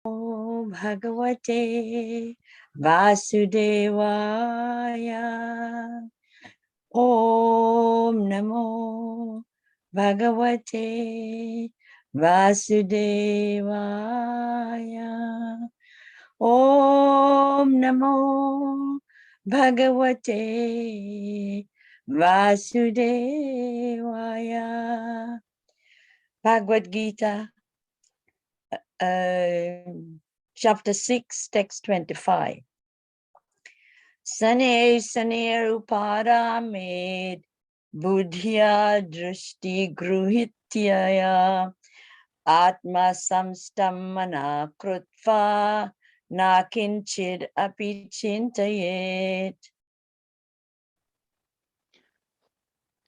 Bhagavate Vasudevaya. Om Namo Bhagavate Vasudevaya. Om Namo Bhagavate Vasudevaya. Bhagavad Gita, chapter 6, text 25. Sane uparamed buddhya drishti gruhityaya atma samstam mana krutva na kinchid api chintayet.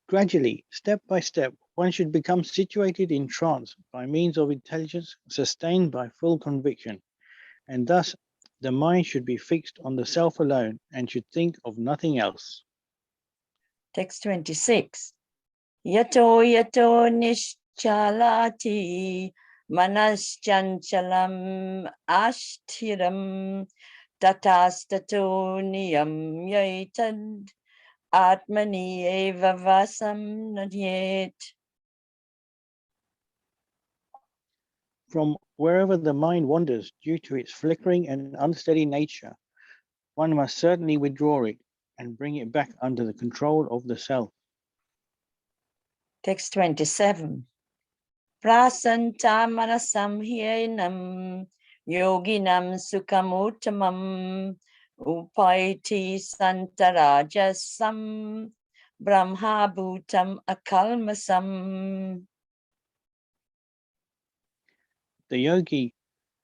Gradually, step by step, one should become situated in trance by means of intelligence sustained by full conviction, and thus the mind should be fixed on the self alone and should think of nothing else. Text 26. Yato yato nischalati manaschanchalam ashtiram tatastato niyam yaitad atmani eva vasam nadyet. From wherever the mind wanders due to its flickering and unsteady nature, one must certainly withdraw it and bring it back under the control of the self. Text 27. Prasanta manasam hyenam yoginam sukhamutamam upaiti santarajasam brahma bhutam akalmasam. The yogi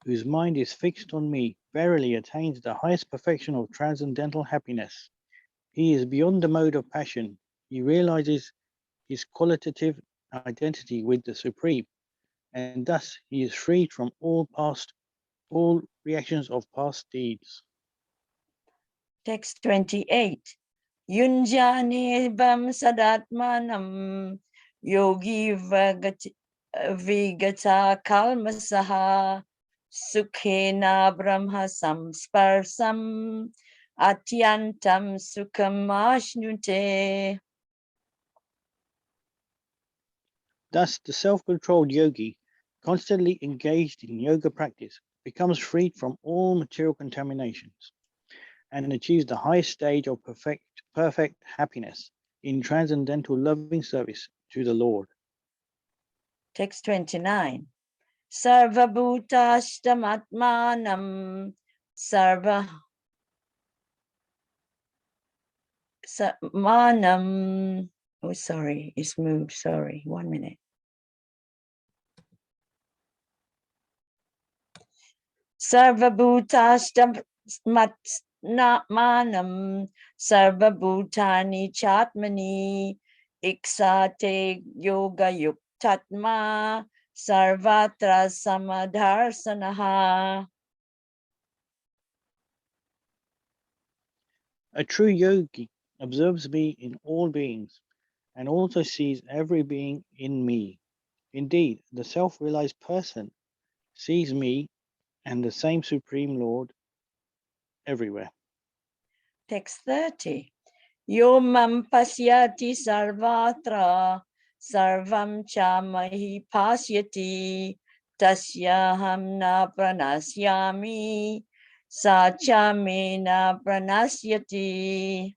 whose mind is fixed on me verily attains the highest perfection of transcendental happiness. He is beyond the mode of passion. He realizes his qualitative identity with the Supreme, and thus he is freed from all reactions of past deeds. Text 28. Yunjani bam sadatmanam yogi vigata kalmasaha sukhena brahma samsparsam atyantam sukham ashnute. Thus, the self-controlled yogi, constantly engaged in yoga practice, becomes freed from all material contaminations and achieves the highest stage of perfect happiness in transcendental loving service to the Lord. Text 29. Sarva bhutashtamatmanam sarva manam. Oh, sorry, it's moved. Sorry, 1 minute. Sarva bhutashtamatmanam sarva bhutani chatmani iksate yoga yuktatma sarvatra samadharsanaha. A true yogi observes me in all beings and also sees every being in me. Indeed, the self-realized person sees me and the same Supreme Lord everywhere. Text 30. Yo mam pasyati sarvatra sarvam cha mahi pasyati tasyaham na pranasyami sa cha me na pranasyati.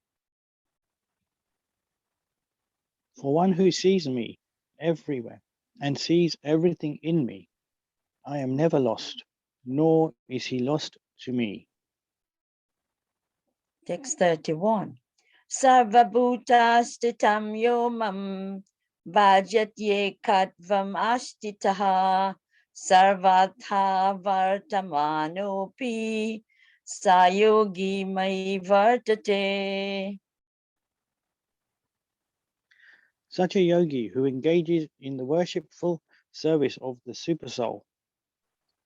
For one who sees me everywhere and sees everything in me, I am never lost, nor is he lost to me. Text 31. Sarva bhutastitam yo mam bhajat ye katvam ashtitaha sarvatha vartamanopi sayogi mai vartate. Such a yogi who engages in the worshipful service of the Supersoul,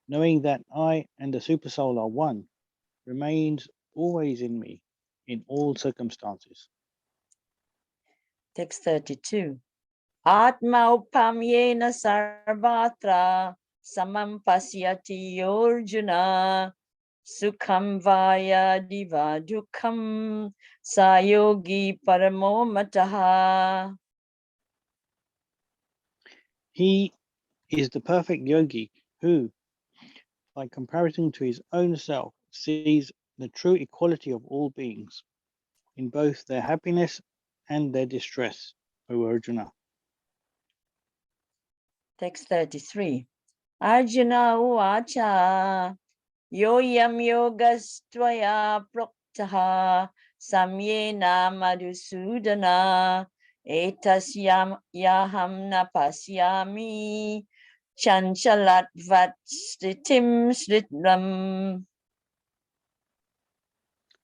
knowing that I and the Supersoul are one, remains always in me in all circumstances. Text 32. Atma upamyena sarvatra samam pasyati Arjuna sukham vaya diva dukham sayogi paramo mataha. He is the perfect yogi who, by comparison to his own self, sees the true equality of all beings in both their happiness and their distress, O Arjuna. Text 33. Arjuna uvacha yoyam yogastvaya proktaha samyena madhusudana etasyam yaham na pasyami chanchalat stitim sritram.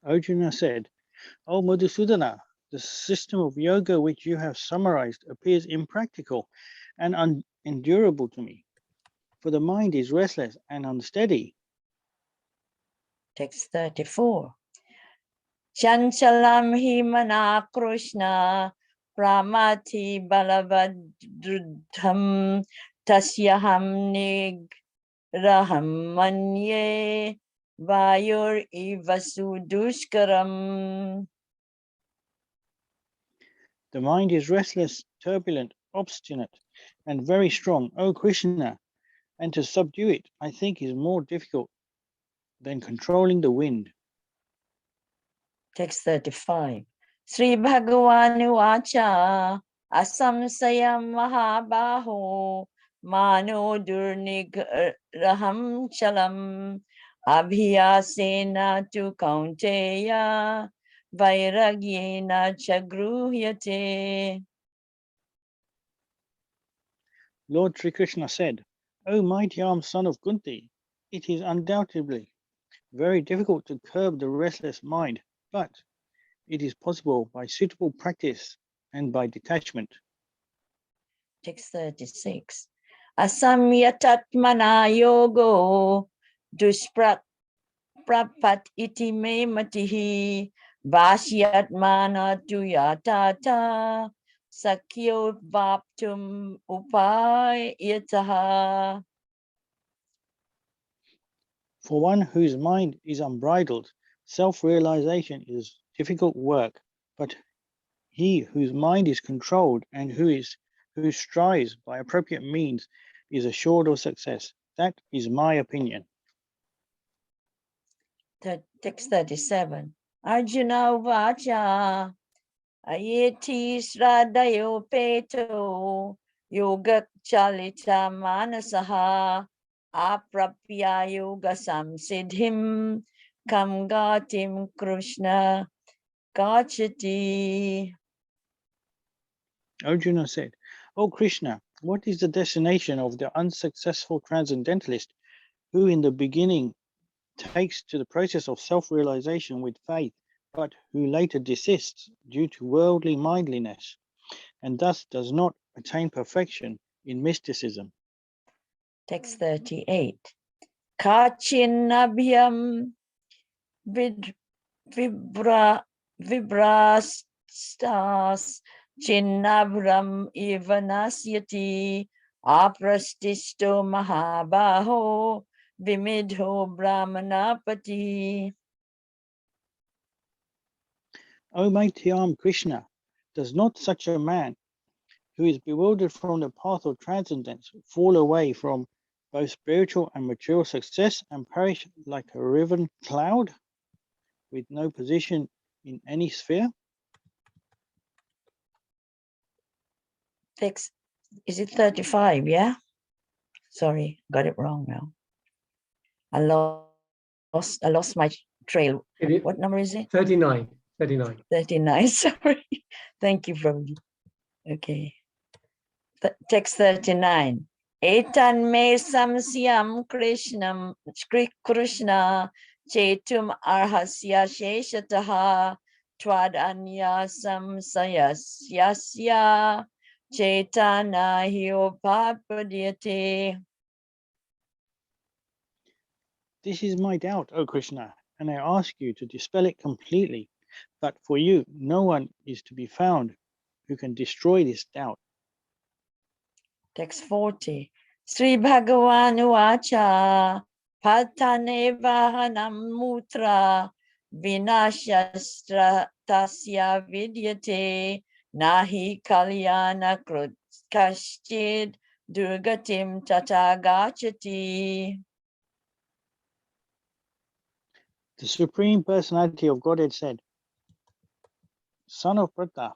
Arjuna said, O Madhusudana, the system of yoga which you have summarized appears impractical and unendurable to me, for the mind is restless and unsteady. Text 34. Chanchalam himana Krishna pramati balavadrudham tasyaham nigraham manye vayur ivasudushkaram. The mind is restless, turbulent, obstinate, and very strong, O Krishna, and to subdue it, I think, is more difficult than controlling the wind. Text 35. Sri Bhagavanu Acha Asamsayam Mahabaho Mano Durnigraham Chalam Abhyasena tu Kaunteya Vairagyena Chagruhyate. Lord Sri Krishna said, O mighty armed son of Kunti, it is undoubtedly very difficult to curb the restless mind, but it is possible by suitable practice and by detachment. Text 36. Asamyatatmana yogo dushprapat iti me matihi Vashyatmana tu yatata sakyo vaptum upayataha. For one whose mind is unbridled, self-realization is difficult work, but he whose mind is controlled and who strives by appropriate means is assured of success. That is my opinion. Text 37. Arjuna vacha ayeti sradayo peto yoga chalita manasaha aprapya yoga samsiddhim kam gatim Krishna gachati. Arjuna said, O Krishna, what is the destination of the unsuccessful transcendentalist who in the beginning takes to the process of self-realization with faith, but who later desists due to worldly mindliness, and thus does not attain perfection in mysticism? Text 38. Kachinabhyam vibrastas chinnabram ivanasyati aprastisto mahabaho vimidho brahmanapati. O mighty armed Krishna, does not such a man who is bewildered from the path of transcendence fall away from both spiritual and material success and perish like a riven cloud with no position in any sphere? Text, is it 35? Yeah. Sorry, got it wrong now. I lost my trail. What number is it? 39. 39. 39. Sorry. Thank you, Prabhu. Okay. Text 39. Etan me samsyam Krishna chetum arhasya sheshataha twad anya samsayasyasya chetana hyopapadyate. This is my doubt, O Krishna, and I ask you to dispel it completely. But for you, no one is to be found who can destroy this doubt. Text 40. Sri Bhagavan Uvacha Pattaneva Hanam Mutra Vinashastra Tasya Vidyate Nahi Kalyana Krut Kashchid Durgatim Tata Gachati. The Supreme Personality of Godhead said, Son of Prata,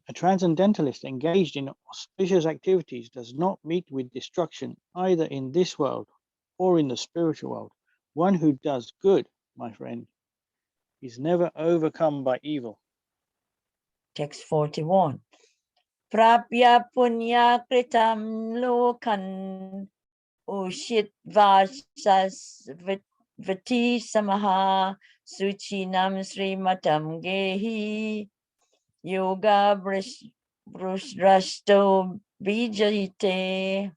a transcendentalist engaged in auspicious activities does not meet with destruction either in this world or in the spiritual world. One who does good, my friend, is never overcome by evil. Text 41. Prapya punya kritam lokan ushit vachas vati samaha suchinam srimatam gehi yoga brashto bijayite.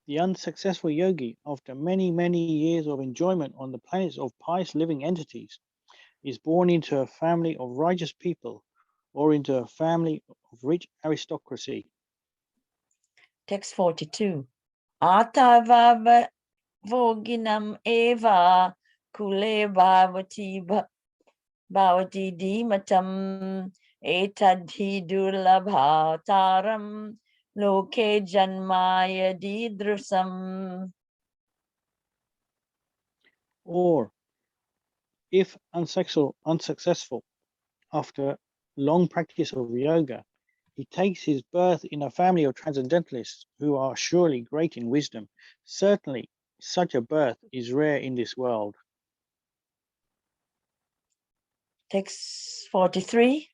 The unsuccessful yogi, after many, many years of enjoyment on the planets of pious living entities, is born into a family of righteous people or into a family of rich aristocracy. Text 42. Atava voginam eva kule bhavati dhimatam etadhi durlabhataram loke janmaya didrusam. Or, if unsuccessful after long practice of yoga, he takes his birth in a family of transcendentalists who are surely great in wisdom. Certainly, such a birth is rare in this world. Text 43.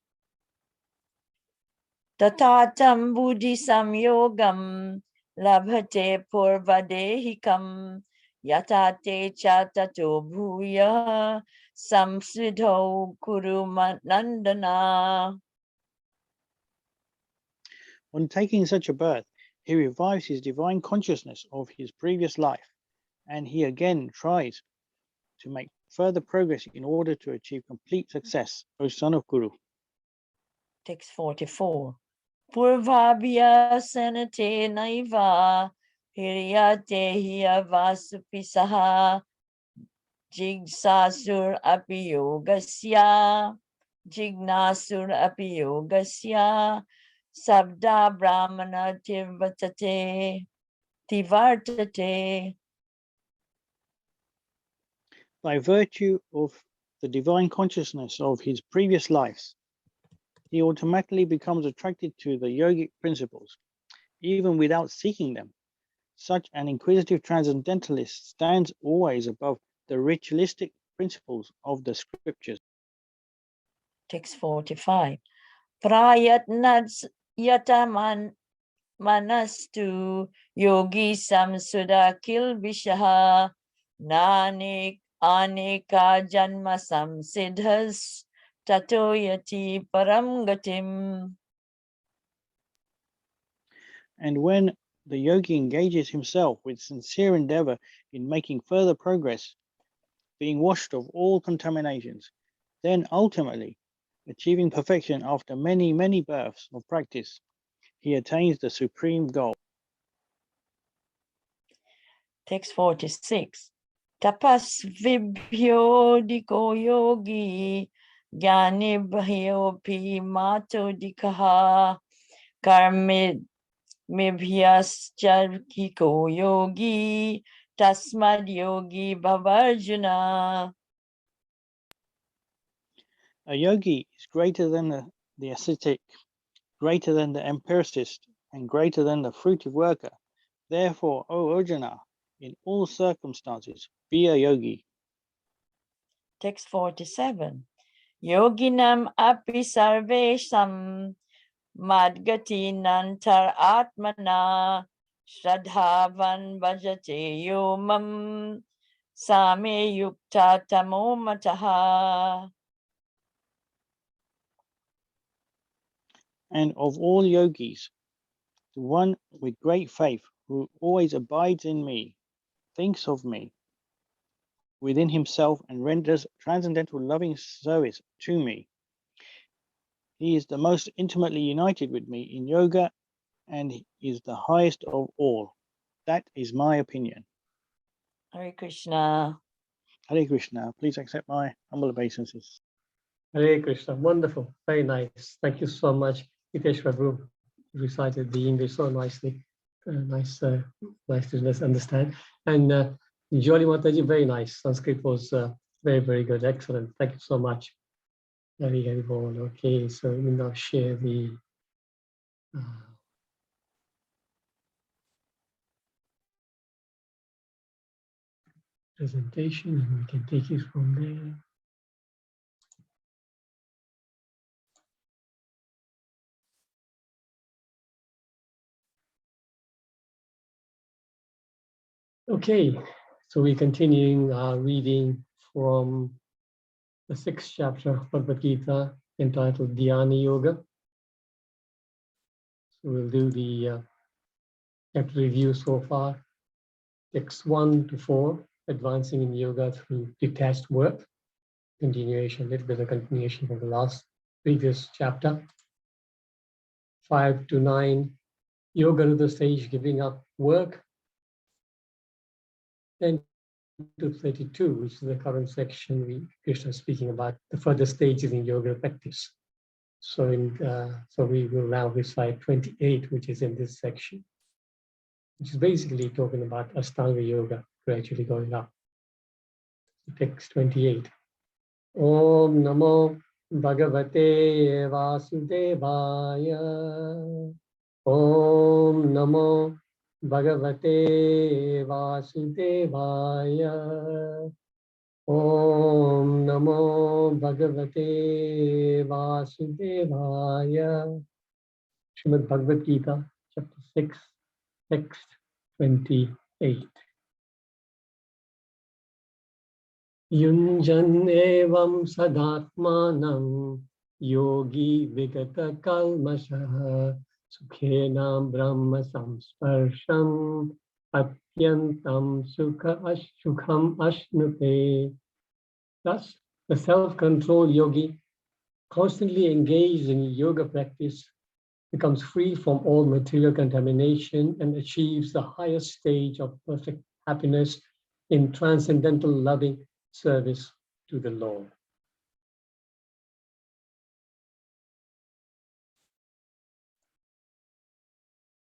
Tatatam buddhi samyogam labhate purvadehikam yatate chatato bhuya samsidho kuru nandana. On taking such a birth, he revives his divine consciousness of his previous life, and he again tries to make further progress in order to achieve complete success, O son of Guru. Text 44. Purvabhya sanate naiva hiryate hyavasupisaha jigsasur api yogasya sabda brahmana tivartate. By virtue of the divine consciousness of his previous lives, he automatically becomes attracted to the yogic principles, even without seeking them. Such an inquisitive transcendentalist stands always above the ritualistic principles of the scriptures. Text 45. Prayatnats yataman manastu yogi samsuda kilbishaha nanik aneka janma samsiddhas tatoyati paramgatim. And when the yogi engages himself with sincere endeavor in making further progress, being washed of all contaminations, then ultimately, achieving perfection after many, many births of practice, he attains the supreme goal. Text 46. Tapas vibhyo diko yogi gyani bhyopi mato dikaha karmid mibhyascha kiko yogi tasmad yogi bhavarjuna. A yogi is greater than the ascetic, greater than the empiricist, and greater than the fruitive worker. Therefore, O Arjuna, in all circumstances, be a yogi. Text 47. Yoginam api sarvesham madgati nantar atmana shradhavan bhajate yomam same yukta tamomataha. And of all yogis, the one with great faith who always abides in me, thinks of me within himself, and renders transcendental loving service to me. He is the most intimately united with me in yoga and is the highest of all. That is my opinion. Hare Krishna. Hare Krishna. Please accept my humble obeisances. Hare Krishna. Wonderful. Very nice. Thank you so much, Hitesh Prabhu. Recited the English so nicely. Nice to understand. And Jolly Mataji, very nice. Sanskrit was very, very good. Excellent. Thank you so much. Very, very well. Okay, so we now share the presentation, and we can take it from there. Okay, so we're continuing our reading from the 6th chapter of Bhagavad Gita entitled Dhyana Yoga. So we'll do the chapter review so far. Text 1 to 4, advancing in yoga through detached work. Continuation, a little bit of continuation from the previous chapter. 5 to 9, yoga to the stage, giving up work. 10 to 32, which is the current section, Krishna is speaking about the further stages in yoga practice. So we will now recite 28, which is in this section, which is basically talking about Ashtanga yoga, gradually going up. Text 28. Om Namo Bhagavate Vasudevaya. Om Namo Bhagavate Vasudevaya. Om Namo Bhagavate Vasudevaya. Srimad Bhagavad Gita, chapter 6, text 28. Yunjan evam sadatmanam yogi vigata kalmasha sukhena brahma samsparsham atyantam sukham ashnute. Thus, the self-controlled yogi, constantly engaged in yoga practice, becomes free from all material contamination and achieves the highest stage of perfect happiness in transcendental loving service to the Lord.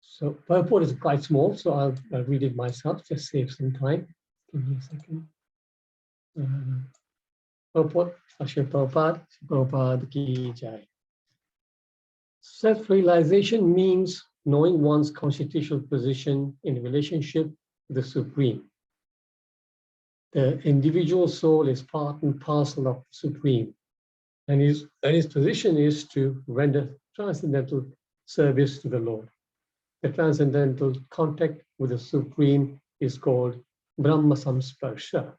So purport is quite small, so I'll read it myself, just save some time. Give me a second. Purport, Srila Prabhupada ki jai. Self-realization means knowing one's constitutional position in relationship to the Supreme. The individual soul is part and parcel of the Supreme, and his position is to render transcendental service to the Lord. The transcendental contact with the Supreme is called Brahma Samsparsha.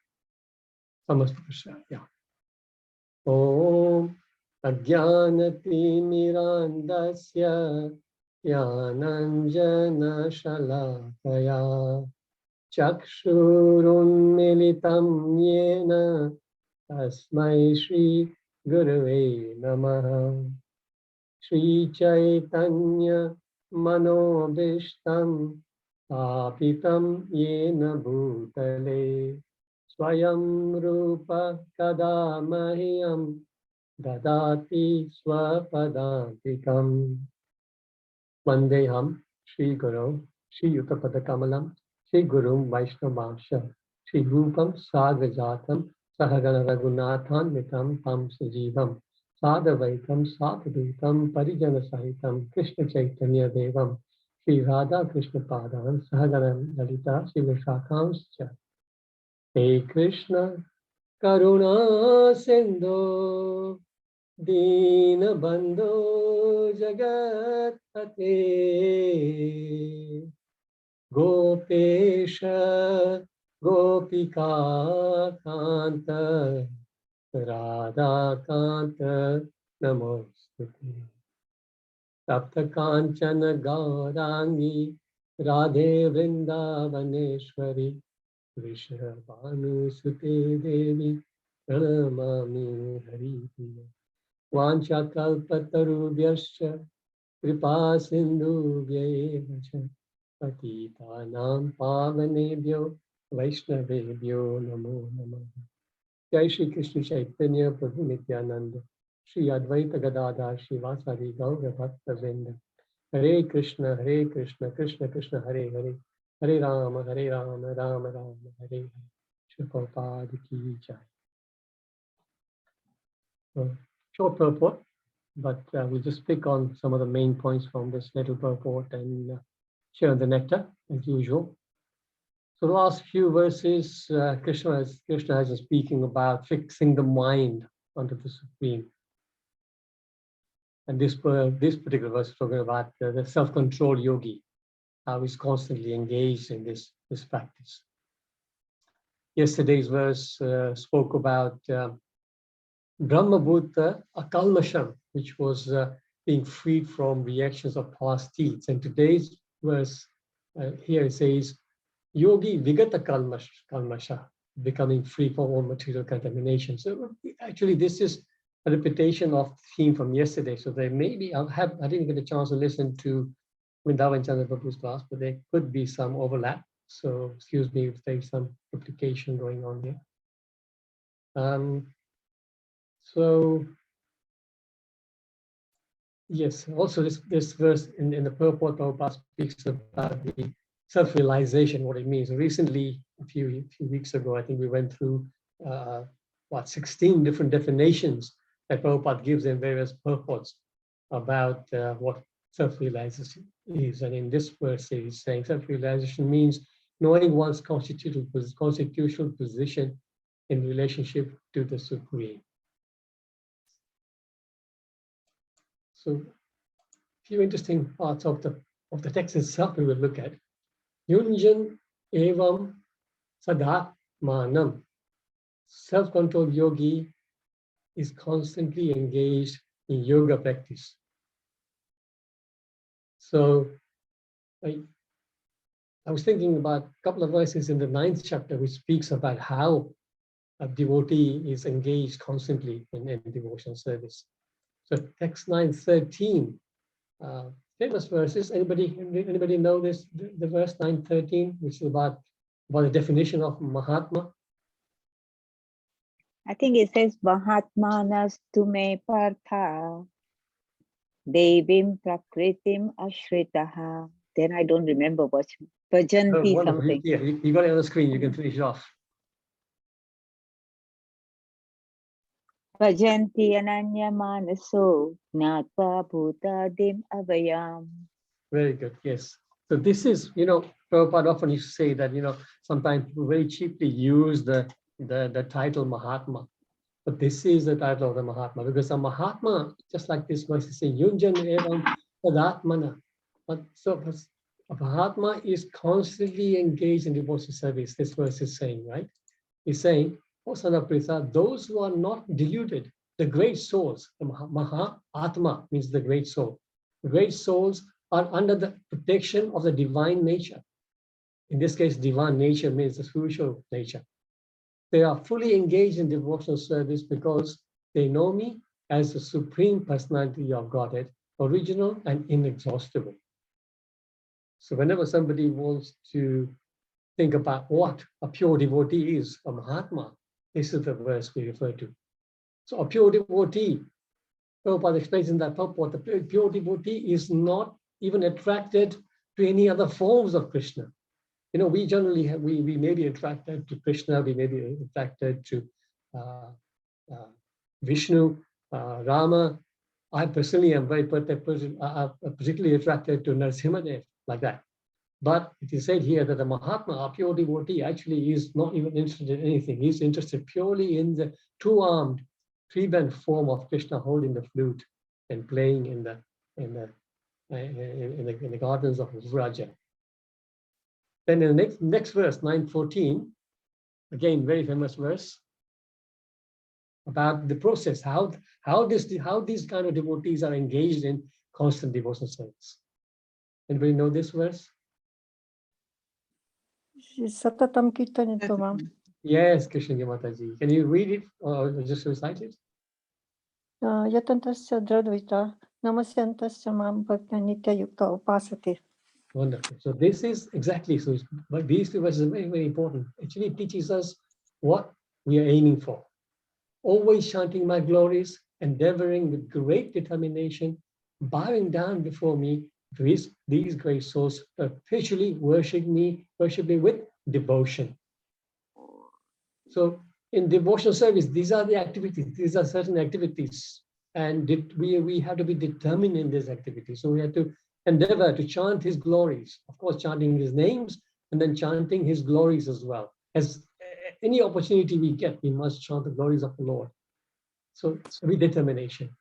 Yeah. Om Ajnanati Mirandasya Yananjana Shalakaya Chakshurunmilitam Yena Tasmai Shri Gurave Namaha. Shri Chaitanya Manobishtam Apitam Yena Bhutale Swayam Rupa Kadamahyam Dadati Swapadantikam. Vandeham Shri Guru Shri Yukapadakamalam Shri Gurum Vaishnavamsha Shri Rupam Sadvajatam Sahagana Raghunathan Mitam Tam Sajivam Sadavaitam Sadhutam Parijana Sahitam Krishna Chaitanya Devam Shri Radha Krishna Padan Sahagana Lalita Shri Vishakhamscha. Hey Krishna Karuna Sindhu Dina Bandhu Jagat Pate Gopesha Gopika Kanta Radha Kanta Namostute. Tapta Kanchana Gaurangi Radhe Vrindavaneshwari Vrishabhanu Sute Devi Pranamami Hari. Vancha Kalpatarubhyascha Kripa Sindhu Vyevacha Patitanam Pavanebhyo Vaishnavebhyo Namo Namah. Jai Shri Krishna Chaitanya Prabhu Nityananda Shri Advaita Gadadhar Shivasari Gaura Bhakta Vrinda. Hare Krishna, Krishna Krishna, Hare Hare, Hare Rama, Rama Rama, Hare Hare. Shri Prabhupada Ki Jai. Short purport, but we'll just pick on some of the main points from this little purport and share the nectar as usual. So the last few verses, Krishna has been speaking about fixing the mind onto the Supreme. And this particular verse is talking about the self-control yogi, how he's constantly engaged in this practice. Yesterday's verse spoke about Brahmabhuta Akalmasham, which was being freed from reactions of past deeds. And today's verse here it says, Yogi Vigata Kalmasha, becoming free from all material contamination. So actually this is a repetition of the theme from yesterday. So there may be, I didn't get a chance to listen to Vrindavan Chandra Prabhu's class, but there could be some overlap. So excuse me if there's some duplication going on here. So yes, also this verse in the purport Prabhupada speaks about the self-realization, what it means. Recently, a few weeks ago, I think we went through 16 different definitions that Prabhupada gives in various purports about what self-realization is. And in this verse, he's saying self-realization means knowing one's constitutional position in relationship to the Supreme. So a few interesting parts of the text itself we will look at. Yunjan evam sadat manam. Self-control yogi is constantly engaged in yoga practice. So I was thinking about a couple of verses in the 9th chapter which speaks about how a devotee is engaged constantly in devotional service. So text 9:13, famous verses. Anybody know this? The verse 9:13, which is about the definition of Mahatma. I think it says Mahatmanas tume partha devim prakritim ashritaha. Then I don't remember what Bhajanti something. Yeah, you got it on the screen. You can finish it off. Bhajanti ananya manaso gnatva bhutadim avayam. Very good. Yes. So this is, Prabhupada often used to say that, sometimes people very cheaply use the title Mahatma. But this is the title of the Mahatma, because a Mahatma, just like this verse is saying, Yunjan evam sadatmana. But so a Mahatma is constantly engaged in devotional service. This verse is saying, right? He's saying, O son of Pritha, those who are not deluded, the great souls, the Maha Atma means the great soul. The great souls are under the protection of the divine nature. In this case, divine nature means the spiritual nature. They are fully engaged in devotional service because they know me as the Supreme Personality of Godhead, original and inexhaustible. So whenever somebody wants to think about what a pure devotee is, a Mahatma, this is the verse we refer to. So a pure devotee, Prabhupada explains in that purport, the pure devotee is not even attracted to any other forms of Krishna. We generally have, we may be attracted to Krishna, we may be attracted to Vishnu, Rama. I personally am very particularly attracted to Narasimhadev, like that. But it is said here that the Mahatma, a pure devotee, actually is not even interested in anything. He's interested purely in the two-armed, three-bent form of Krishna holding the flute and playing in the gardens of Vraja. Then in the next verse, 9:14, again, very famous verse about the process, how these kind of devotees are engaged in constant devotional service. Anybody know this verse? Satatam Kirtanito, ma'am. Yes, Krishna Mataji. Can you read it or just recite it? Yatantasya dradvita Namasantasya mam bhakta nitya yukta upasati. Wonderful. So this is exactly so. But these two verses are very, very important. Actually, it teaches us what we are aiming for. Always chanting my glories, endeavoring with great determination, bowing down before me, these great souls perpetually worship me with devotion. So in devotional service, these are the activities. These are certain activities, and we have to be determined in this activity. So we have to endeavor to chant his glories, of course, chanting his names and then chanting his glories as well. As any opportunity we get, we must chant the glories of the Lord. So with determination.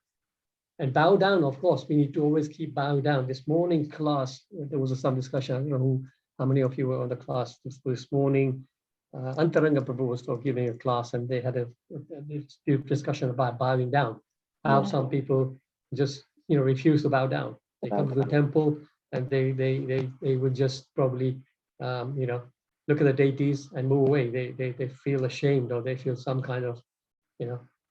And bow down, of course, we need to always keep bowing down. This morning class, there was some discussion. I don't know how many of you were on the class this morning. Antaranga Prabhu was giving a class, and they had a discussion about bowing down. How some people just refuse to bow down. They come to the temple and they would just probably look at the deities and move away. They feel ashamed, or they feel some kind of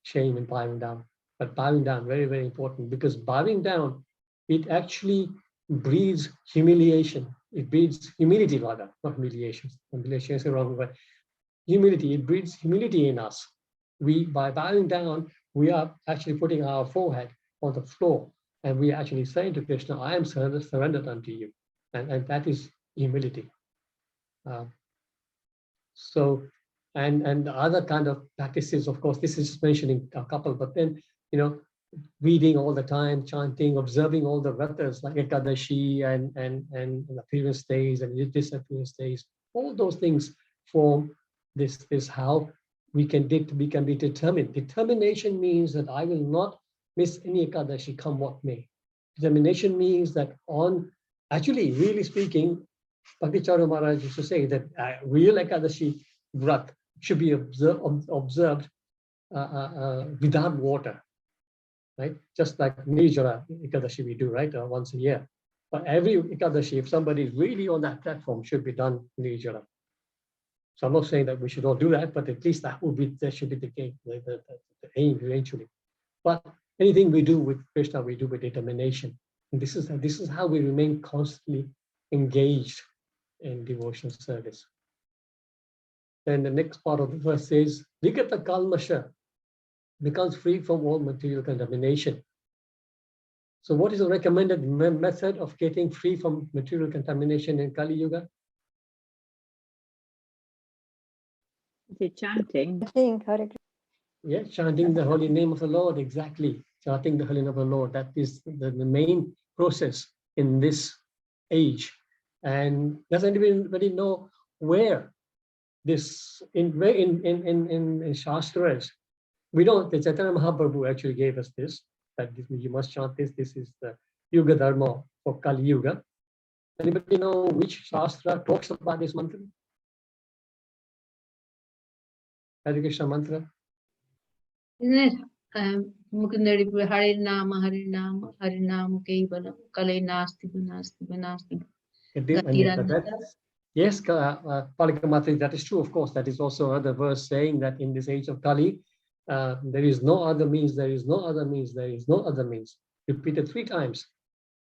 shame in bowing down. But bowing down, very, very important, because bowing down, it actually breeds humiliation. It breeds humility, rather, not humiliation. Humiliation is the wrong word. Humility, it breeds humility in us. By bowing down, we are actually putting our forehead on the floor, and we are actually saying to Krishna, I am surrendered unto you. And that is humility. And the other kind of practices, of course, this is mentioning a couple, but then, reading all the time, chanting, observing all the vratas like Ekadashi and the previous days and this previous days, all those things form this how we can be determined. Determination means that I will not miss any Ekadashi, come what may. Determination means that actually, really speaking, Bhakti Charu Maharaj used to say that real Ekadashi Vrat should be observed without water, right? Just like Nirjala Ekadashi we do, right? Once a year. But every Ekadashi, if somebody is really on that platform, should be done Nirjala. So I'm not saying that we should all do that, but at least that should be the aim eventually. But anything we do with Krishna, we do with determination. And this is how we remain constantly engaged in devotional service. Then the next part of the verse says, Vigata Kalmasha, becomes free from all material contamination. So what is the recommended method of getting free from material contamination in Kali Yuga? The chanting. Yeah, chanting the holy name of the Lord, exactly. Chanting the holy name of the Lord. That is the main process in this age. And does anybody know where this in Shastras? We don't, the Chaitanya Mahaprabhu actually gave us this, that you must chant this. This is the Yuga Dharma for Kali Yuga. Anybody know which Shastra talks about this mantra? Hare Krishna mantra? Isn't it Mukunda-Hari, Hari Nama, Kevalam, Kale Nasti, Nasti. Yes, Palikamati, that is true, of course. That is also another verse saying that in this age of Kali, there is no other means, there is no other means, there is no other means. Repeated 3 times,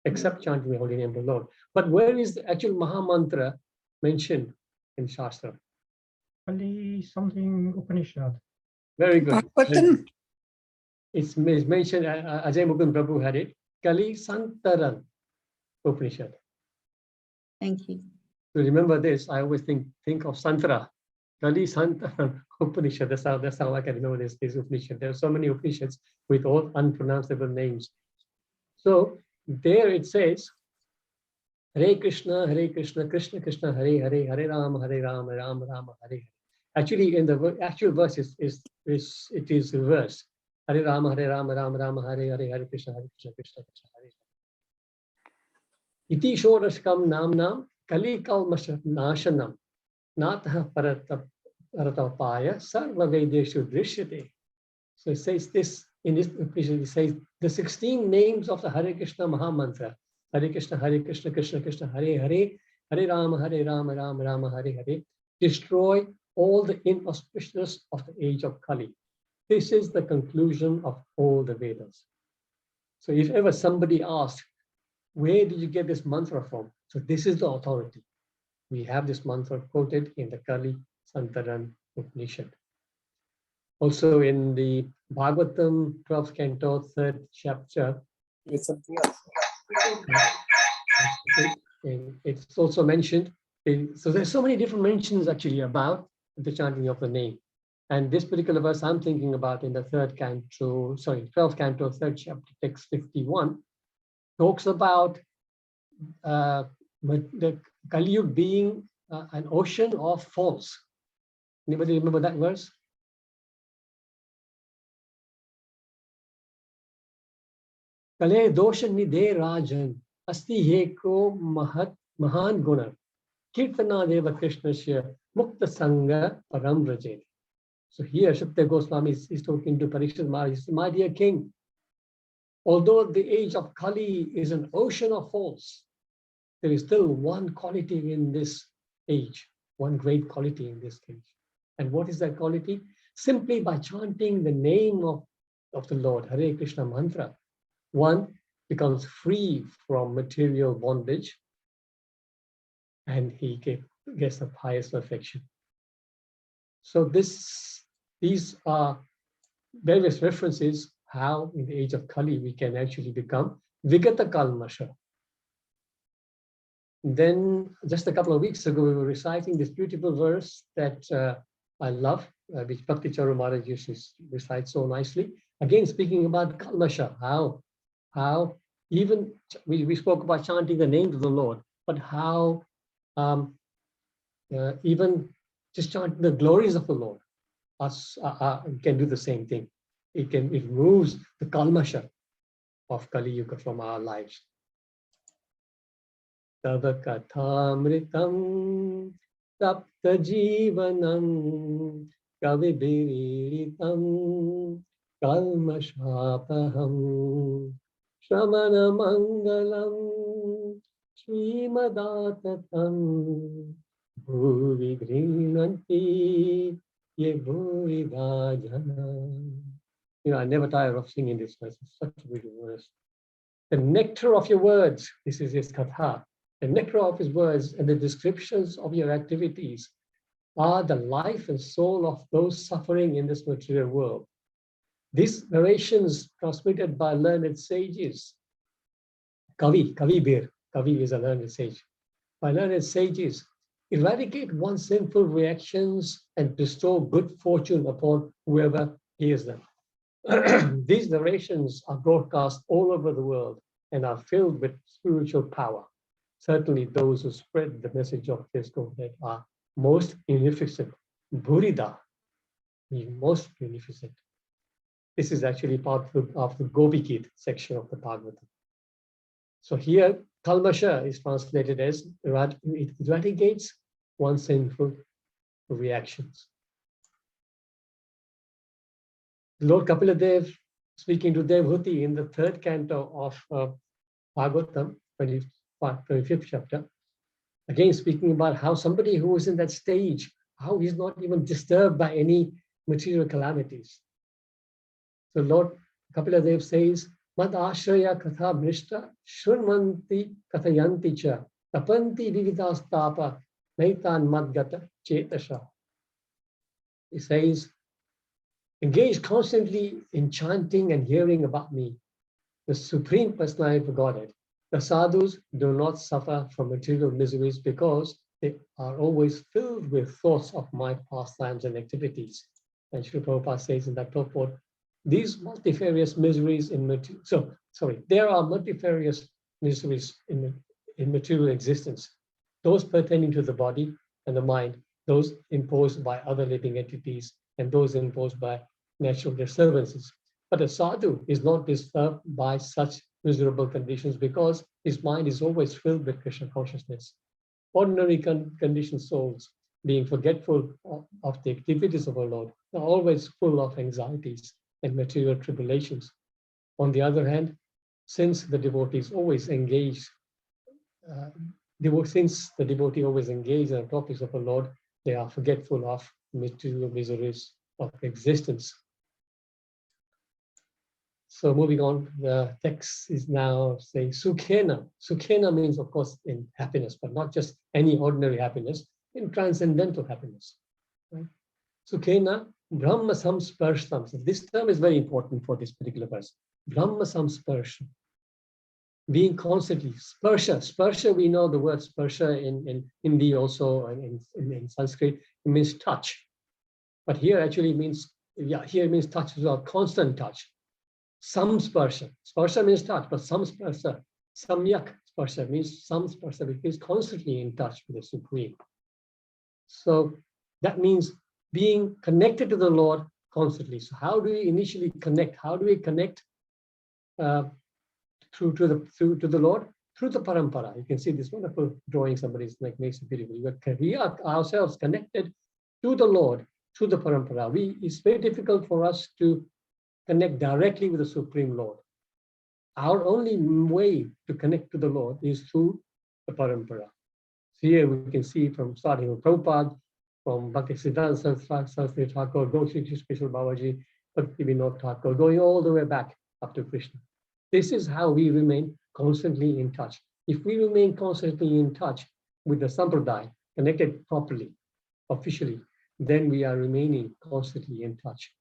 except chanting the holy name of the Lord. But where is the actual Maha Mantra mentioned in Shastra? Kali something Upanishad. Very good. It's mentioned, Ajay Mukund Prabhu had it, Kali Santaran Upanishad. Thank you. To remember this, I always think of Santara, Kali Santaran Upanishad. That's how I can remember this Upanishad. There are so many Upanishads with all unpronounceable names. So there it says, Hare Krishna, Krishna Krishna, Hare Hare, Hare Rama, Rama Rama, Hare Hare. Actually, in the actual verse it is reversed. Hare Rama, Rama Rama, Hare Hare, Hare Krishna, Krishna Krishna, Hare Hare. Iti Shorashkam Namnam Kali Kalmasha Nashanam Natha Paratapaya Sarva Vedeshu Drishyate. So it says this in this Upanishad, it says the 16 names of the Hare Krishna Maha Mantra. Hare Krishna, Krishna Krishna, Hare Hare, Hare Rama, Rama Rama, Hare Hare, destroy all the inauspiciousness of the age of Kali. This is the conclusion of all the Vedas. So if ever somebody asked, where did you get this mantra from? So this is the authority. We have this mantra quoted in the Kali Santaran Upanishad. Also in the Bhagavatam 12th canto, 3rd chapter, it's something else. It's also mentioned. So there's so many different mentions actually about the chanting of the name. And this particular verse I'm thinking about in the 12th canto, 3rd chapter, text 51, talks about the Kali Yuga being an ocean of faults. Anybody remember that verse? Kale dosha nide rajan asti heko mahan guna kirtana deva krishnasya mukta sangha param rajet. So here Shukta Goswami is talking to Parikshit Maharaj. He says, my dear king, although the age of Kali is an ocean of faults, there is still one quality in this age, one great quality in this age. And what is that quality? Simply by chanting the name of the Lord, Hare Krishna mantra, one becomes free from material bondage and he gets the highest perfection. So these are various references how in the age of Kali we can actually become Vigata Kalmasha. Then just a couple of weeks ago, we were reciting this beautiful verse that I love, which Bhakti Charu Maharaj used to recite so nicely. Again, speaking about Kalmasha, how even we spoke about chanting the name of the Lord, but how even just chanting the glories of the Lord can do the same thing. It removes the Kalmasha of Kali Yuga from our lives. Tava kathamritam tapta jivanam kavibiritam kalmashapaham shramana mangalam srimadatam bhuvi grinanti ye bhuvi bhajana. I never tire of singing this verse. It's such a beautiful verse. The nectar of your words, this is his katha. The nectar of his words and the descriptions of your activities are the life and soul of those suffering in this material world. These narrations transmitted by learned sages, Kavi is a learned sage. By learned sages, eradicate one's sinful reactions and bestow good fortune upon whoever hears them. These narrations are broadcast all over the world and are filled with spiritual power. Certainly those who spread the message of this Godhead are most beneficent. Burida, the most beneficent. This is actually part of the Gopi section of the Bhagavatam. So here, Kalmasha is translated as it eradicates one's sinful reactions. Lord Kapiladev, speaking to Devhuti in the 3rd canto of Bhagavatam, 25th chapter, again speaking about how somebody who is in that stage, how he's not even disturbed by any material calamities. So Lord Kapiladev says, Mad ashraya katha brishta shurmanti kathayanti cha tapanti vividastapa naitan madgata chetasha. He says, engage constantly in chanting and hearing about me, the Supreme Personality of Godhead. The sadhus do not suffer from material miseries because they are always filled with thoughts of my pastimes and activities. And Srila Prabhupada says in that purport, these multifarious miseries there are multifarious miseries in material existence. Those pertaining to the body and the mind, those imposed by other living entities, and those imposed by natural disturbances. But a sadhu is not disturbed by such miserable conditions because his mind is always filled with Krishna consciousness. Ordinary conditioned souls, being forgetful of the activities of our Lord, are always full of anxieties and material tribulations. On the other hand, since the devotee is always engaged, since the devotee always engaged in the topics of the Lord, they are forgetful of material miseries of existence. So moving on, the text is now saying Sukhena. Sukhena means, of course, in happiness, but not just any ordinary happiness, in transcendental happiness. Right? Sukhena Brahma Samsparsham. So this term is very important for this particular verse. Brahma Samsparsham. Being constantly, sparsha. Sparsha, we know the word sparsha in Hindi also, and in Sanskrit, it means touch. But here actually means, here it means touch as well, constant touch. Some sparsha. Sparsha means touch, but some sparsha, samyak sparsha means some sparsha, which is constantly in touch with the Supreme. So that means being connected to the Lord constantly. So how do we initially connect? How do we connect through to the Lord? Through the parampara. You can see this wonderful drawing somebody's like makes it beautiful. We are ourselves connected to the Lord through the parampara. It's very difficult for us to connect directly with the Supreme Lord. Our only way to connect to the Lord is through the parampara. So here we can see from starting with Prabhupada, from Bhaktisiddhanta Saraswati Thakur, Gosri Krishna Babaji, Bhaktivinoda Thakur, going all the way back up to Krishna. This is how we remain constantly in touch. If we remain constantly in touch with the Sampradaya, connected properly, officially, then we are remaining constantly in touch.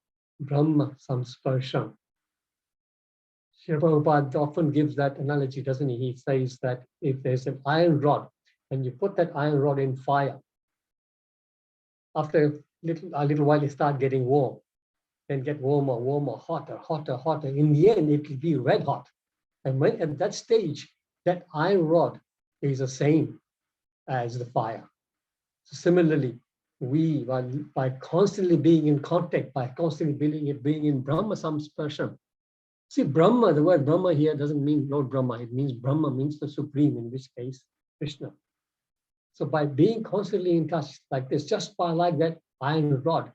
Brahma Samsparsham. Srila Prabhupada often gives that analogy, doesn't he? He says that if there's an iron rod and you put that iron rod in fire, after a little while it starts getting warm, then get warmer, warmer, hotter, hotter, hotter. In the end, it will be red hot. And when at that stage, that iron rod is the same as the fire. So similarly, we, by constantly being in contact, by constantly being in Brahma Samsparsham. See, Brahma, the word Brahma here doesn't mean Lord Brahma. It means Brahma means the Supreme, in which case, Krishna. So by being constantly in touch like this, just by like that iron rod,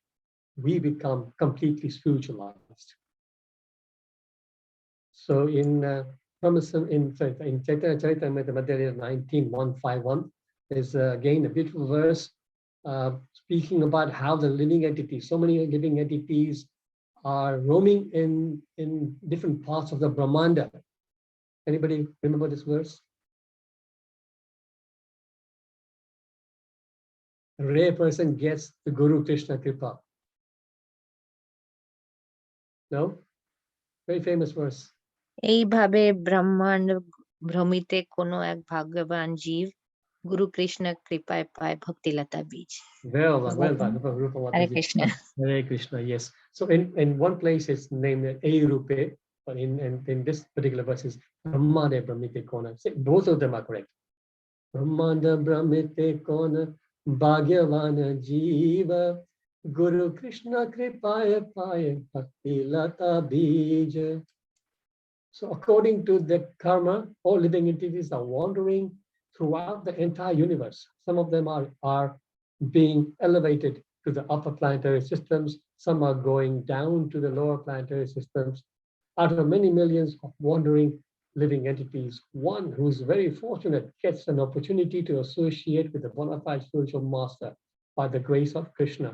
we become completely spiritualized. So in Chaitanya Charitamrita 19:151, there's again a beautiful verse speaking about how the living entities, so many living entities are roaming in different parts of the Brahmanda. Anybody remember this verse? A rare person gets the Guru Krishna Kripa. No? Very famous verse. এইভাবে ব্রহ্মাণ্ড ভ্রমিতে কোনো এক ভাগ্যবান জীব গুরু কৃষ্ণ কৃপায় পায় ভক্তিলতা বীজ। Well done. Hare Krishna. Hare Krishna, yes. So in one place it's named Rupe, but in this particular verse is Brahmanda Brahmite Kona. Both of them are correct. Brahmanda Brahmite Kona Bhagyavana Jiva Guru Krishna Kripaya Paya Bhaktilata Bija. So according to the karma, all living entities are wandering throughout the entire universe. Some of them are being elevated to the upper planetary systems. Some are going down to the lower planetary systems. Out of many millions of wandering living entities, one who is very fortunate gets an opportunity to associate with the bona fide spiritual master by the grace of Krishna,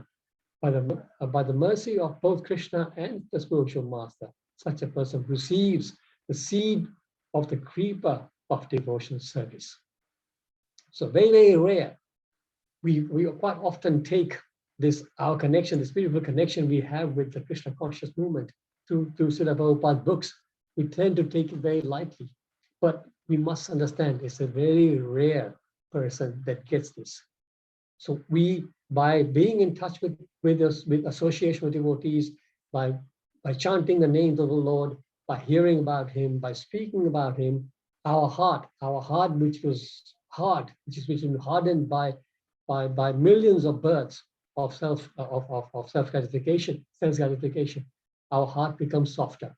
by the mercy of both Krishna and the spiritual master. Such a person receives the seed of the kripa of devotion service. So very, very rare. We quite often take this, our connection, this beautiful connection we have with the Krishna conscious movement through Srila Prabhupada's books. We tend to take it very lightly, but we must understand it's a very rare person that gets this. So we, by being in touch with association with devotees, by chanting the names of the Lord, by hearing about him, by speaking about him, our heart which was hard, which has been hardened by millions of births of self-gratification, sense gratification, our heart becomes softer.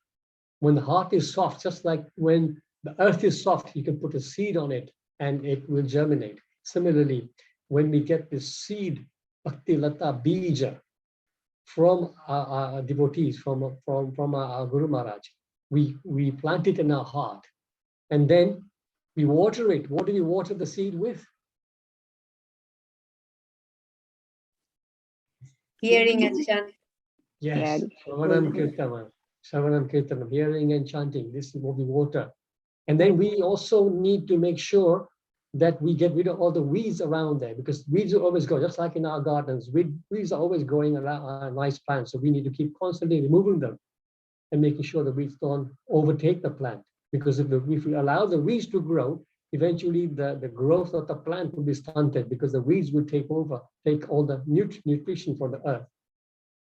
When the heart is soft, just like when the earth is soft, you can put a seed on it and it will germinate. Similarly, when we get this seed, Bhaktilata Bija, from our devotees, from our Guru Maharaj, we plant it in our heart, and then we water it. What do we water the seed with? Hearing and chanting. Yes, Shravanam Kirtanam. Shravanam, Kirtanam, hearing and chanting. This will be water. And then we also need to make sure that we get rid of all the weeds around there, because weeds are always growing, just like in our gardens. Weeds are always growing around our nice plants. So we need to keep constantly removing them and making sure the weeds don't overtake the plant. Because if we allow the weeds to grow, eventually the growth of the plant will be stunted, because the weeds will take all the nutrition for the earth.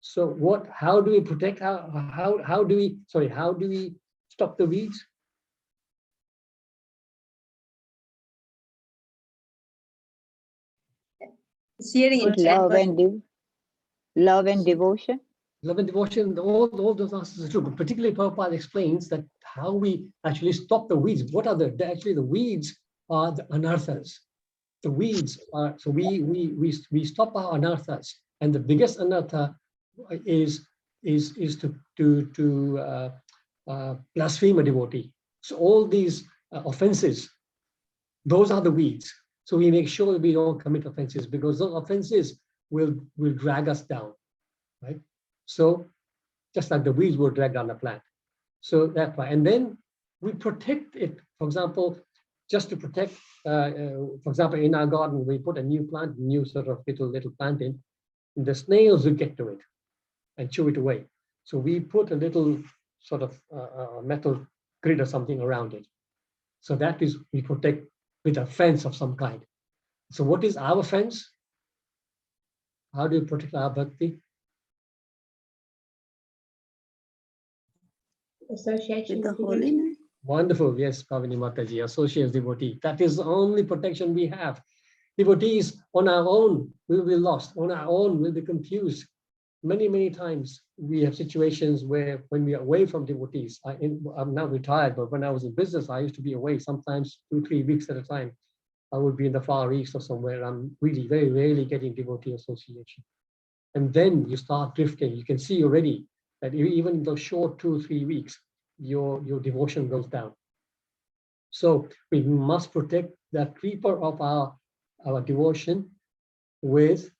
So how do we protect, how do we stop the weeds? Sharing With insight, love and devotion. Love and devotion, all those answers are true, but particularly Prabhupada explains that how we actually stop the weeds. What are actually the weeds are the anarthas. The weeds are, so we stop our anarthas, and the biggest anartha is to blaspheme a devotee. So all these offenses, those are the weeds. So we make sure we don't commit offenses, because those offenses will drag us down, right? So just like the weeds will drag down the plant. So that's why. And then we protect it. For example, just to protect, for example, in our garden, we put a new plant, new sort of little plant in, and the snails will get to it and chew it away. So we put a little sort of metal grid or something around it. So that is, we protect with a fence of some kind. So what is our fence? How do we protect our bhakti? association With the with devotee. holiness. Wonderful, yes, Pavini Mataji, associates devotee. That is the only protection we have. Devotees on our own will be lost, on our own will be confused. Many times we have situations where when we are away from devotees, I'm now retired, but when I was in business, I used to be away sometimes 2-3 weeks at a time. I would be in the Far East or somewhere. I'm really very rarely getting devotee association. And then you start drifting. You can see already that even in those short 2-3 weeks, your devotion goes down. So we must protect that creeper of our devotion with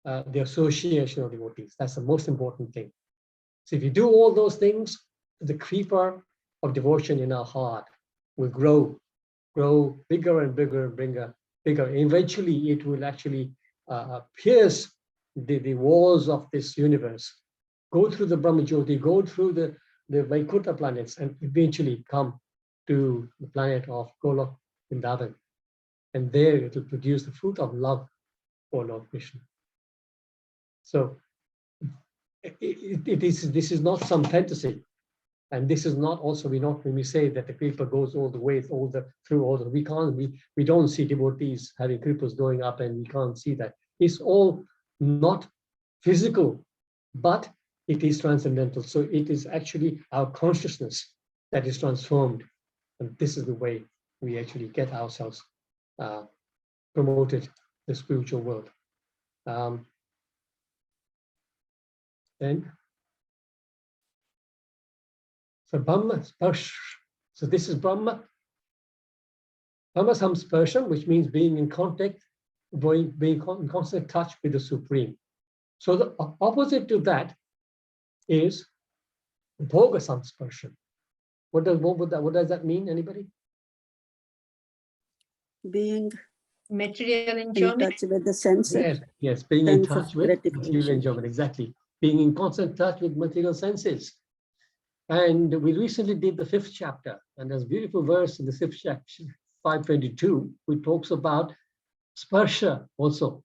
the association of devotees. That's the most important thing. So if you do all those things, the creeper of devotion in our heart will grow bigger and bigger and bigger. Eventually, it will actually pierce the walls of this universe, go through the Brahmajyoti, go through the Vaikuntha planets, and eventually come to the planet of Golok Vrindavan. And there it will produce the fruit of love for Lord Krishna. So this is not some fantasy. And this is not also, when we say that the creeper goes all the way through all the, we don't see devotees having creepers going up, and we can't see that. It's all not physical, but it is transcendental. So it is actually our consciousness that is transformed. And this is the way we actually get ourselves promoted the spiritual world. Then, so Brahma Sparsh. So this is Brahma Samsparsham, which means being in contact, being in constant touch with the Supreme. So the opposite to that is Bhoga Samsparsham. What does that mean? Anybody? Being Material in enjoyment. touch with the senses. Yes, being in Sense of touch with material gratification. enjoyment, exactly. Being in constant touch with material senses. And we recently did the 5th chapter, and there's a beautiful verse in the 5th chapter, 522, which talks about sparsha also,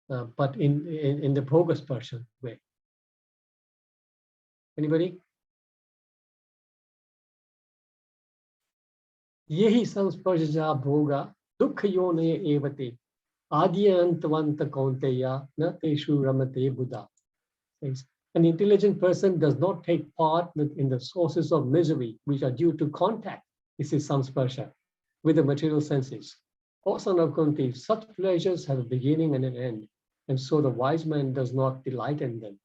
but in the bhoga sparsha way. Anybody? Yehi samsparsha bhoga dukkha yone evate adyantavanta kaunteya na teshu ramate buddha. An intelligent person does not take part in the sources of misery which are due to contact, this is samsparsha, with the material senses. O son of Kunti, such pleasures have a beginning and an end, and so the wise man does not delight in them.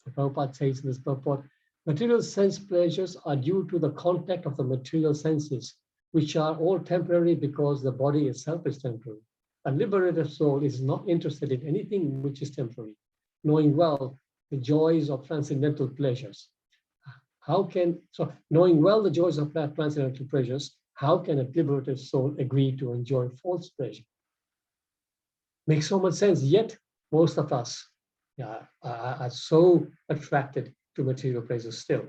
Prabhupada says in this purport, material sense pleasures are due to the contact of the material senses, which are all temporary because the body itself is temporary. A liberated soul is not interested in anything which is temporary, knowing well the joys of transcendental pleasures. So knowing well the joys of transcendental pleasures, how can a liberated soul agree to enjoy false pleasure? Makes so much sense, yet most of us are so attracted to material pleasures still.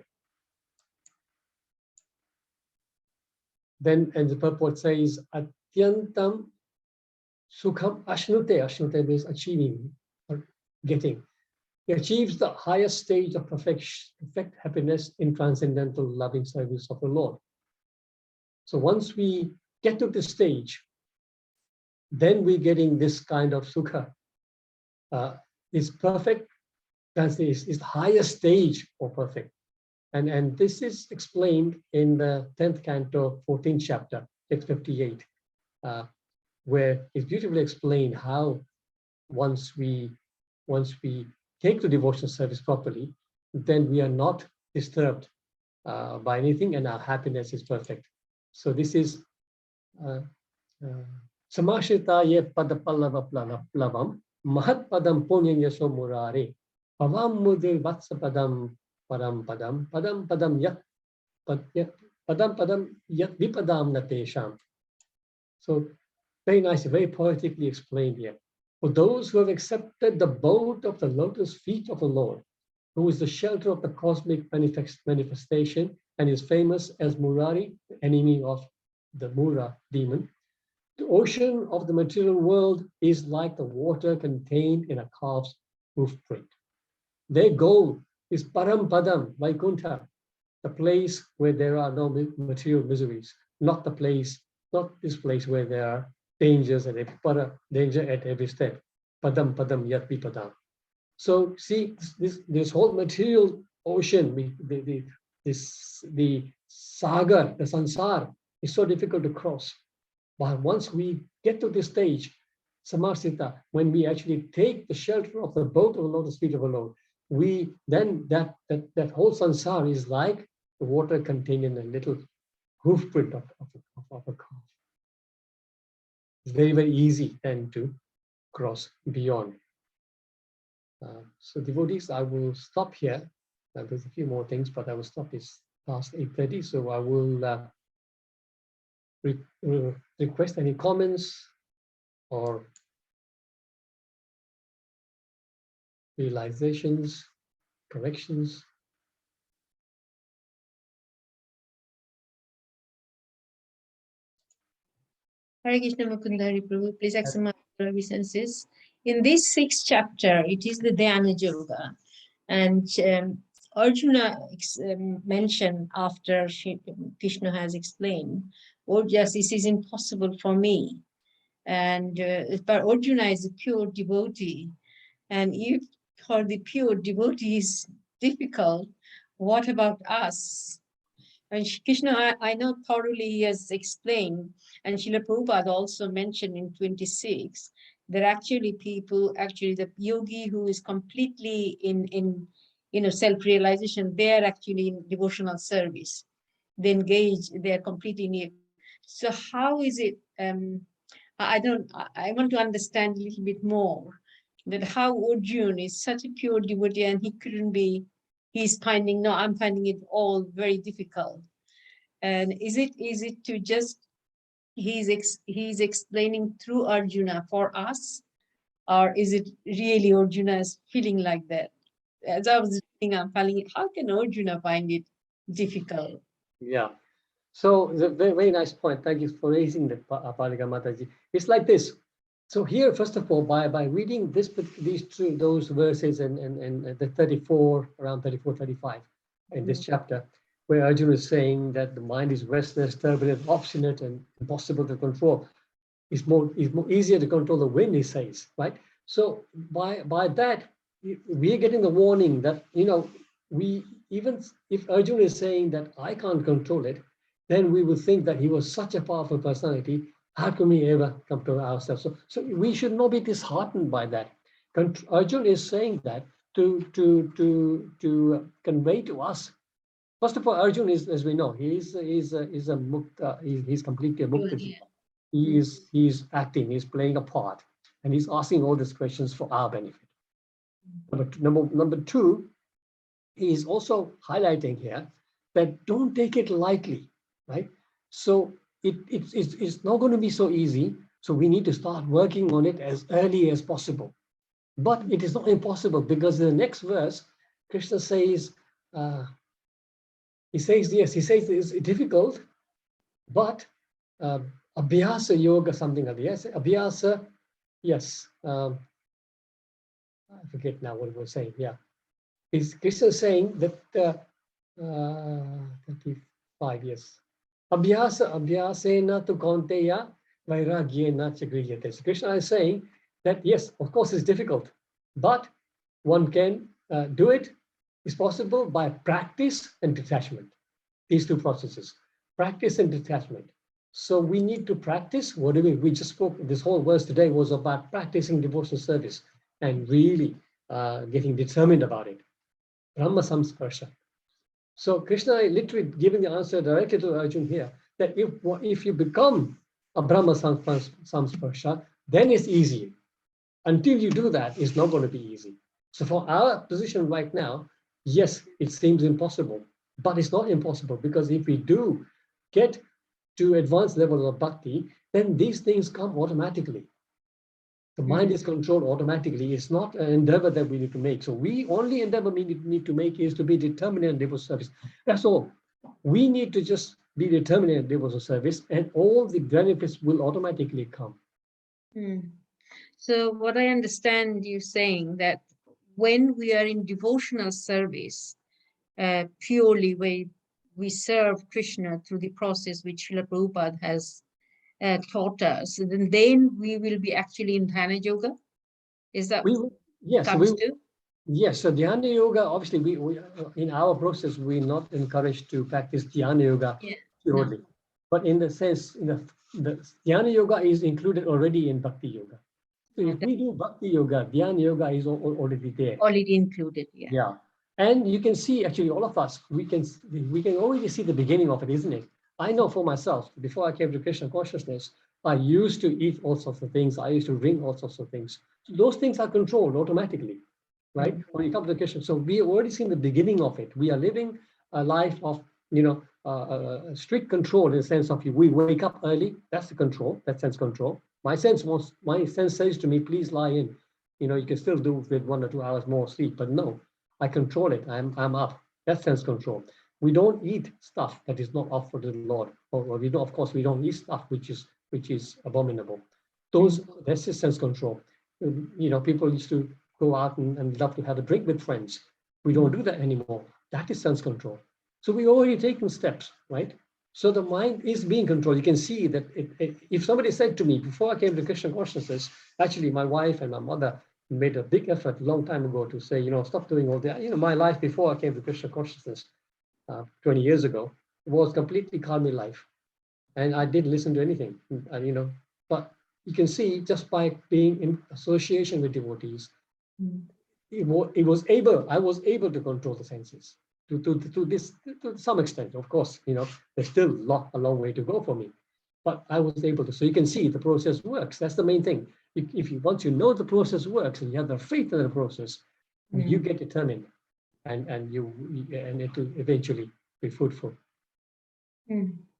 Then, and the purport says, Atyantam Sukham Ashnute. Ashnute means achieving or getting. He achieves the highest stage of perfect happiness in transcendental loving service of the Lord. So once we get to this stage, then we're getting this kind of sukha. It's perfect. That's the highest stage of perfect. And this is explained in the 10th canto, 14th chapter, text 58, where it's beautifully explained how once we take the devotional service properly, then we are not disturbed by anything, and our happiness is perfect. So this is Samashita ye padapallava plavam mahat padam punyam yaso murare pavam mudil vatsa padam padam padam yat padam yat vipadam natesham. So very nice, very poetically explained here. For those who have accepted the abode of the lotus feet of the Lord, who is the shelter of the cosmic manifestation and is famous as Murari, the enemy of the Mura demon, the ocean of the material world is like the water contained in a calf's hoof print. Their goal is Param Padam, Vaikuntha, the place where there are no material miseries, not this place where there are dangers and danger at every step. Padam yat vipadam. So see, this whole material ocean, the sagar, the sansar, is so difficult to cross. But once we get to this stage, samasita, when we actually take the shelter of the boat of the lotus feet of the Lord, then that whole sansar is like the water contained in a little hoof print of a calf. It's very, very easy then to cross beyond. So devotees, I will stop here. There's a few more things, but I will stop. It's past 8:30, so I will request any comments or realizations, corrections. Hare Krishna Mukunda-Hari, Prabhu, please accept my obeisances. In this 6th chapter, it is the Dhyana Yoga. And Arjuna mentioned after Krishna has explained, oh yes, this is impossible for me. And but Arjuna is a pure devotee. And if for the pure devotee is difficult, what about us? And Krishna, I know thoroughly he has explained, and Srila Prabhupada also mentioned in 26, that actually the yogi who is completely in self-realization, they are actually in devotional service. They engage, they are completely in it. So how is it, I want to understand a little bit more that how Arjuna is such a pure devotee and I'm finding it all very difficult. And is it to just, he's explaining through Arjuna for us, or is it really Arjuna is feeling like that? As I was reading, I'm finding, how can Arjuna find it difficult? Yeah. So the very, very nice point. Thank you for raising that, Palika Mataji. It's like this. So here, first of all, by reading those verses and the 34, around 34, 35 in this chapter, where Arjuna is saying that the mind is restless, turbulent, obstinate, and impossible to control. It's more easier to control the wind, he says, right? So by that, we are getting the warning that, even if Arjuna is saying that I can't control it, then we would think that he was such a powerful personality. How can we ever come to ourselves? So we should not be disheartened by that. Arjuna is saying that to convey to us. First of all, Arjuna is, as we know, he's a mukta. He's completely a mukta. He's acting. He's playing a part, and he's asking all these questions for our benefit. Number two, he is also highlighting here that don't take it lightly, right? So it's not going to be so easy. So we need to start working on it as early as possible. But it is not impossible, because in the next verse, Krishna says, he says it's difficult, but abhyasa yoga, something like that. Yes, abhyasa, yes. I forget now what we're saying. Yeah, Krishna is saying that 35 years. Abhyasena tu kaunteya vairagyena cha grihiyate. So Krishna is saying that yes, of course it's difficult, but one can do it. It's possible by practice and detachment. These two processes, practice and detachment. So we need to practice. What do we just spoke? This whole verse today was about practicing devotional service and really getting determined about it. Brahma samsparsha. So Krishna literally giving the answer directly to Arjuna here, that if you become a Brahma samsparsha, then it's easy. Until you do that, it's not going to be easy. So for our position right now, yes, it seems impossible, but it's not impossible, because if we do get to advanced levels of bhakti, then these things come automatically. The mind is controlled automatically. It's not an endeavor that we need to make. So we only endeavor we need to make is to be determined in devotional service. That's all. We need to just be determined in devotional service, and all the benefits will automatically come. So what I understand you saying, that when we are in devotional service, purely we serve Krishna through the process which Srila Prabhupada has taught us, then we will be actually in Dhyana Yoga. Is that Yes, comes to? Yes, so Dhyana Yoga, obviously, we in our process, we're not encouraged to practice Dhyana Yoga purely. No. But in the sense, the Dhyana Yoga is included already in Bhakti Yoga. So if we do Bhakti Yoga, Dhyana Yoga is already there. Already included, yeah. Yeah. And you can see, actually, all of us, we can already see the beginning of it, isn't it? I know for myself, before I came to Krishna consciousness, I used to eat all sorts of things. I used to drink all sorts of things. So those things are controlled automatically, right? When you come to Krishna. So we have already seen the beginning of it. We are living a life of, strict control, in the sense of we wake up early. That's the control, that sense control. My sense says to me, please lie in. You can still do with 1 or 2 hours more sleep, but no, I control it. I'm up. That's sense control. We don't eat stuff that is not offered to the Lord, or we don't. Of course, we don't eat stuff which is abominable. That's just sense control. People used to go out and love to have a drink with friends. We don't do that anymore. That is sense control. So we already taken steps, right? So the mind is being controlled. You can see that if somebody said to me before I came to Krishna consciousness, actually my wife and my mother made a big effort a long time ago to say, stop doing all that. My life before I came to Krishna consciousness 20 years ago was completely karmic life. And I didn't listen to anything, but you can see just by being in association with devotees, I was able to control the senses to some extent. Of course, there's still a long way to go for me, but I was able to. So you can see the process works. That's the main thing. Once you know the process works and you have the faith in the process, you get determined, and it will eventually be fruitful.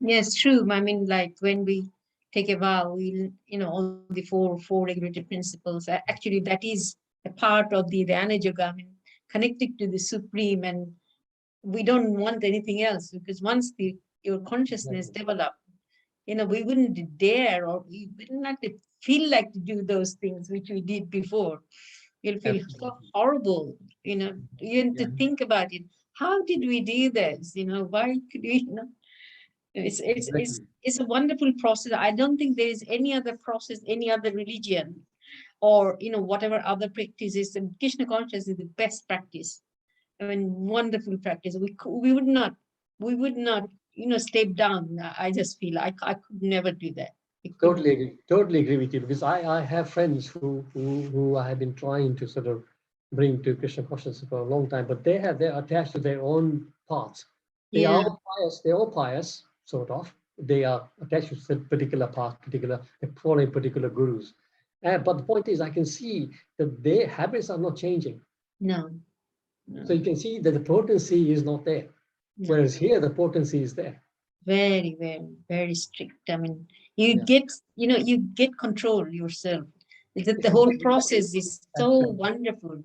Yes, true. I mean, like when we take a vow, we, all the four regulative principles. Actually, that is a part of the Dhyana Yoga. I mean, connected to the Supreme, and we don't want anything else, because once your consciousness develops, we wouldn't dare, or we would not feel like to do those things which we did before. You'll feel so horrible, you have to think about it. How did we do this? Why could we not? It's a wonderful process. I don't think there is any other process, any other religion, or whatever other practices. And Krishna consciousness is the best practice. I mean, wonderful practice. We would not step down. I just feel I could never do that. Totally agree with you, because I have friends who I have been trying to sort of bring to Krishna consciousness for a long time, but they're attached to their own paths. They are all pious. They're all pious, sort of. They are attached to a particular path, following particular gurus. But the point is, I can see that their habits are not changing. No. So you can see that the potency is not there. Yeah. Whereas here, the potency is there. Very, very, very strict. I mean, you Yeah. get, you get control yourself. The whole process is so Absolutely. wonderful.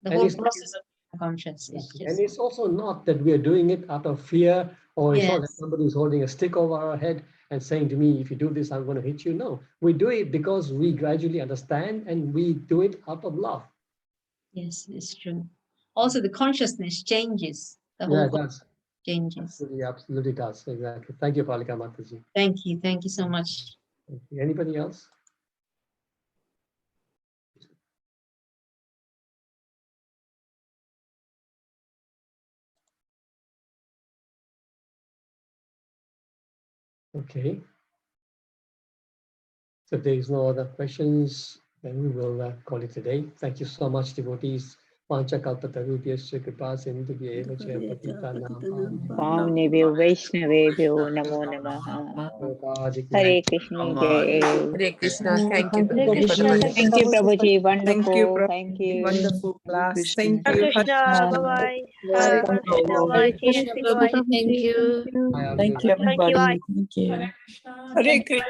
The And whole it's not- process of conscious is And just, it's also not that we are doing it out of fear, or it's not that yes, somebody is holding a stick over our head and saying to me, if you do this, I'm going to hit you. No, we do it because we gradually understand, and we do it out of love. yes, it's true. Also, the consciousness changes. The Yeah, whole it does. changes. Absolutely, absolutely does. Exactly. Thank you, Palika Mataji. Thank you. Thank you so much. Thank you. Anybody else? Okay. So if there is no other questions, then we will call it a day. Thank you so much, devotees. Panchakalpatarubhyasya kripa sindhubhya eva cha patitanam Pavanebhyo Vaishnavebhyo Namo Namaha. Hare Krishna Jai. Hare Krishna. Thank you, Hare Prabhuji, for the Krishna. wonderful. Thank you, Prabhuji. Thank you, Wonderful. Prabhuji. Thank you. Wonderful class. Krishna. Thank Hare you. Krishna, bye-bye. Hare Krishna, bye. Hare Krishna, Thank you. Prabhuji. Thank you, everybody. Thank you. Hare Krishna. Hare Krishna.